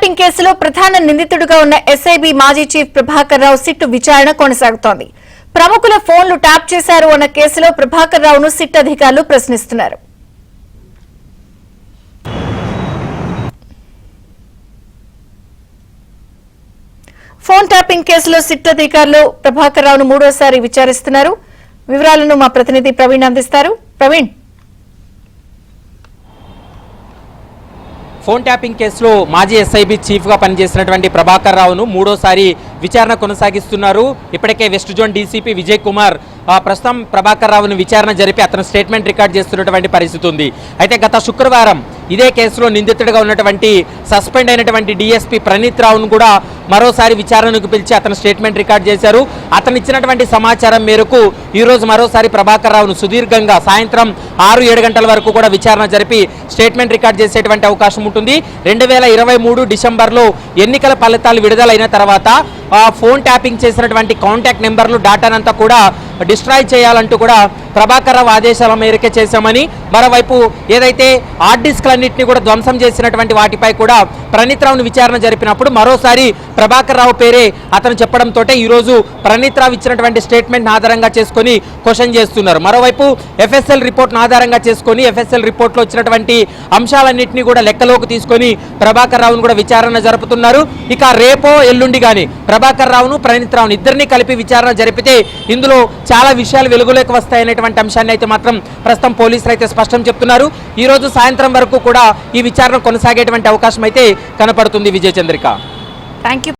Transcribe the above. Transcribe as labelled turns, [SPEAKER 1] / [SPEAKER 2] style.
[SPEAKER 1] Tapping కేసులో ప్రధాన నిందితుడిగా ఉన్న ఎస్ఐబి మాజీ చీఫ్ ప్రభాకర్ రావు సిట్ విచారణ కొనసాగుతోంది. ప్రముఖుల ఫోన్లు ట్యాప్ చేశారు అన్న కేసులో ప్రభాకర్ రావును సిట్ అధికారులు ప్రశ్నిస్తున్నారు. ఫోన్ ట్యాపింగ్ కేసులో సిట్ అధికారులు ప్రభాకర్ రావును మూడోసారి విచారిస్తున్నారు. వివరాలను మా ప్రతినిధి ప్రవీణ్ అందిస్తారు. ప్రవీణ్,
[SPEAKER 2] ఫోన్ ట్యాపింగ్ కేసులో మాజీ ఎస్ఐబి చీఫ్గా పనిచేసినటువంటి ప్రభాకర్ రావును మూడోసారి విచారణ కొనసాగిస్తున్నారు. ఇప్పటికే west zone DCP Vijay Kumar ప్రస్తుతం ప్రభాకర్ రావును విచారణ జరిపి అతను స్టేట్మెంట్ రికార్డ్ చేస్తున్నటువంటి పరిస్థితి ఉంది. అయితే గత శుక్రవారం ఇదే కేసులో నిందితుడిగా ఉన్నటువంటి సస్పెండ్ అయినటువంటి డీఎస్పీ ప్రణీత్ రావును కూడా మరోసారి విచారణకు పిలిచి అతను స్టేట్మెంట్ రికార్డ్ చేశారు. అతను ఇచ్చినటువంటి సమాచారం మేరకు ఈరోజు మరోసారి ప్రభాకర్ రావును సుదీర్ఘంగా సాయంత్రం 6-7 గంటల వరకు కూడా విచారణ జరిపి స్టేట్మెంట్ రికార్డ్ చేసేటువంటి అవకాశం ఉంటుంది. 2023 డిసెంబర్లో ఎన్నికల ఫలితాలు విడుదలైన తర్వాత ఫోన్ ట్యాపింగ్ చేసినటువంటి కాంటాక్ట్ నెంబర్లు డాటానంతా కూడా డిస్ట్రాయ్ చేయాలంటూ కూడా ప్రభాకర్ రావు ఆదేశాల మేరకే చేశామని, మరోవైపు ఏదైతే హార్డ్ డిస్క్లన్నింటినీ కూడా ధ్వంసం చేసినటువంటి వాటిపై కూడా ప్రణీత్ రావును విచారణ జరిపినప్పుడు మరోసారి ప్రభాకర్ రావు పేరే అతను చెప్పడంతో ఈరోజు ప్రణీత్ రావు ఇచ్చినటువంటి స్టేట్మెంట్ ఆధారంగా చేసుకొని క్వశ్చన్ చేస్తున్నారు. మరోవైపు ఎఫ్ఎస్ఎల్ రిపోర్ట్ను ఆధారంగా చేసుకొని ఎఫ్ఎస్ఎల్ రిపోర్ట్లో వచ్చినటువంటి అంశాలన్నింటినీ కూడా లెక్కలోకి తీసుకొని ప్రభాకర్ రావును కూడా విచారణ జరుపుతున్నారు. ఇక రేపో ఎల్లుండి కానీ ప్రభాకర్ రావును ప్రణీత్ రావును ఇద్దరిని కలిపి విచారణ జరిపితే ఇందులో చాలా విషయాలు వెలుగులోకి వస్తాయనేటువంటి అంశాన్ని అయితే మాత్రం ప్రస్తుతం పోలీసులు అయితే స్పష్టం చెప్తున్నారు. ఈ రోజు సాయంత్రం వరకు కూడా ఈ విచారణ కొనసాగేటువంటి అవకాశం అయితే కనపడుతుంది. విజయ చంద్రిక.
[SPEAKER 1] థాంక్యూ.